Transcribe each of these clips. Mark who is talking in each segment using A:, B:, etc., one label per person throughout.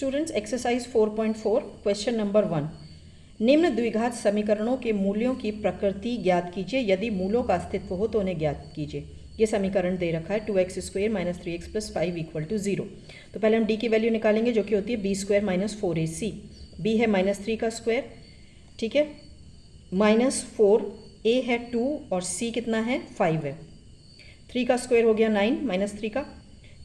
A: Students exercise 4.4 question number 1। निम्न द्विघात समीकरणों के मूल्यों की प्रकृति ज्ञात कीजिए, यदि मूलों का अस्तित्व हो तो उन्हें ज्ञात कीजिए। ये समीकरण दे रखा है 2x² - 3x + 5 = 0। तो पहले हम d की वैल्यू निकालेंगे जो कि होती है b² - 4ac। b है -3 का स्क्वायर, ठीक है, -4, a है 2 और c कितना है 5 है। 3 का स्क्वायर हो गया 9 -3 का,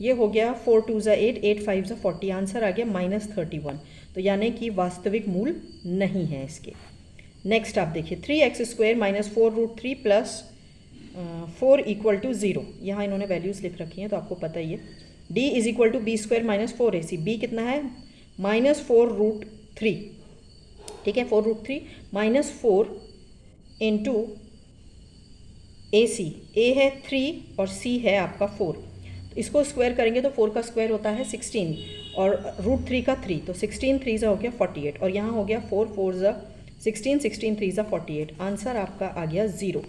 A: ये हो गया 4 2 = 8, 8 5 = 40, आंसर आ गया -31। तो यानी कि वास्तविक मूल नहीं है इसके। नेक्स्ट आप देखिए 3x² - 4√3 + 4 = 0। यहाँ इन्होंने वैल्यूज़ लिख रखी हैं तो आपको पता ही है। d = b² - 4ac। b कितना है -4√3, ठीक है, 4√3 -4 × ac। a है 3 और c है आपका 4। तो इसको स्क्वायर करेंगे तो 4 का स्क्वायर होता है 16 और √3 का 3, तो 16 3 हो गया 48 और यहाँ हो गया 4 4 16, 16 3 48। आंसर आपका आ गया 0।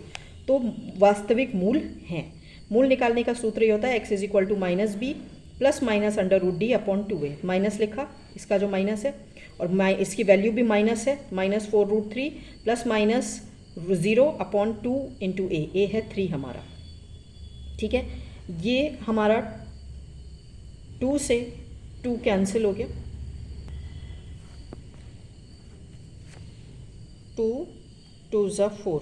A: तो वास्तविक मूल हैं। मूल निकालने का सूत्र ये होता है x = -b ± √d/2a। माइनस लिखा, इसका जो माइनस है, और इसकी वैल्यू भी माइनस है, -4√3 ± 0/2 × a है 3 हमारा, ठीक है। ये हमारा 2 से 2 कैंसिल हो गया, 2 2 = 4,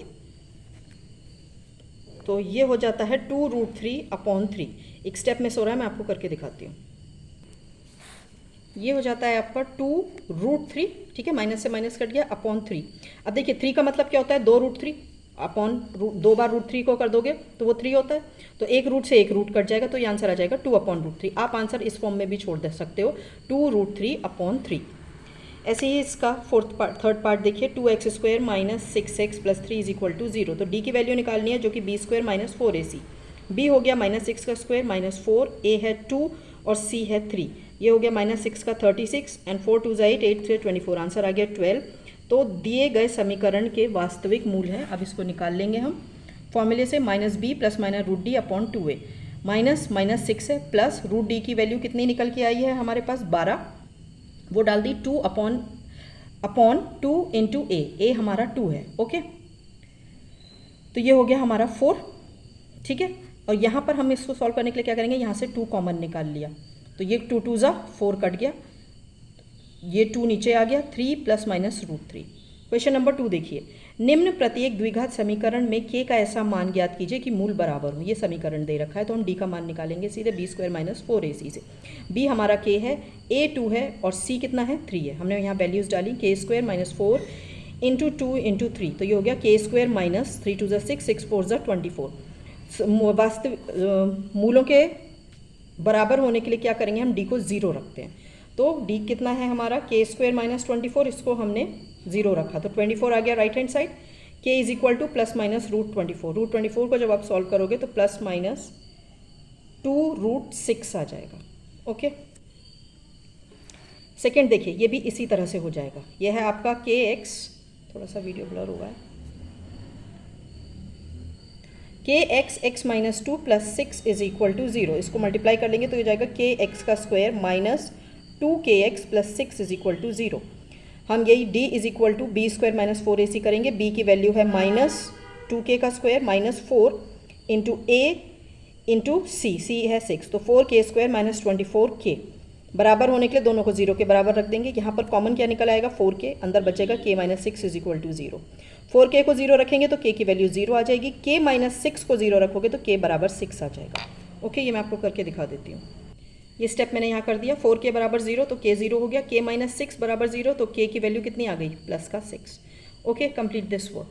A: तो ये हो जाता है 2√3/3। एक स्टेप मिस हो रहा है, मैं आपको करके दिखाती हूँ। ये हो जाता है आपका 2√3, ठीक है, माइनस से माइनस कट गया /3। अब देखिए 3 का मतलब क्या होता है 2√3 अपॉन 2 बार √3 को कर दोगे तो वो 3 होता है, तो एक रूट से एक रूट कट जाएगा, तो ये आंसर आ जाएगा 2/√3। आप आंसर इस फॉर्म में भी छोड़ दे सकते हो 2√3/3। ऐसे ही इसका थर्ड पार्ट देखिए 2x² - 6x + 3 = 0। तो d की वैल्यू निकालनी है जो कि b² - 4ac। b हो गया -6 का स्क्वायर -4, a है 2 और c है 3। ये हो गया -6 का 36 एंड 4 2 = 8, 8 3 24, आंसर आ गया 12। तो दिए गए समीकरण के वास्तविक मूल हैं। अब इसको निकाल लेंगे हम फॉर्मूले से, -b ± √d/2a। -6 है प्लस √d की वैल्यू कितनी निकल के आई है हमारे पास 12, वो डाल दी 2 अपॉन 2 × a हमारा 2 है, ओके। तो ये हो गया हमारा 4, ठीक है। और यहाँ पर हम इसको सॉल्व करने के लिए क्या करेंगे, यहाँ से 2 कॉमन निकाल लिया, तो ये 2 2 = 4 कट गया, ये 2 नीचे आ गया, 3 ± √3। क्वेश्चन नंबर 2 देखिए, निम्न प्रत्येक द्विघात समीकरण में k का ऐसा मान ज्ञात कीजिए कि मूल बराबर हो। ये समीकरण दे रखा है तो हम d का मान निकालेंगे सीधे b² - 4ac से। b हमारा k है, a 2 है और c कितना है 3 है। हमने यहाँ वैल्यूज़ डाली k² - 4 × 2 × 3, तो ये हो गया k² - 3 2 = 6, 6 4 = 24। वास्तविक मूलों के बराबर होने के लिए क्या करेंगे, हम d को 0 रखते हैं। तो d कितना है हमारा k² - 24, इसको हमने 0 रखा तो 24 आ गया राइट हैंड साइड। k = ±√24, √24 को जब आप सॉल्व करोगे तो ±2√6 आ जाएगा, ओके। सेकंड देखिए, ये भी इसी तरह से हो जाएगा। यह है आपका kx, थोड़ा सा वीडियो ब्लर हुआ है, kx x - 2 + 6 = 0। इसको मल्टीप्लाई कर लेंगे तो ये जाएगा kx² - 2kx + 6 = 0। हम यही d = b² - 4ac करेंगे। b की वैल्यू है -2k का स्क्वायर -4 × a × c है 6, तो 4k² - 24k। बराबर होने के लिए दोनों को 0 के बराबर रख देंगे। यहाँ पर कॉमन क्या निकल आएगा 4k, अंदर बचेगा k - 6 = 0। 4k को 0 रखेंगे तो k की वैल्यू 0 आ जाएगी, k - 6 को 0 रखोगे तो k = 6 आ जाएगा, ओके। ये मैं आपको करके दिखा देती हूँ। ये स्टेप मैंने यहाँ कर दिया, 4k = 0 तो k 0 हो गया, k - 6 = 0 तो k की वैल्यू कितनी आ गई +6, ओके। Complete this work.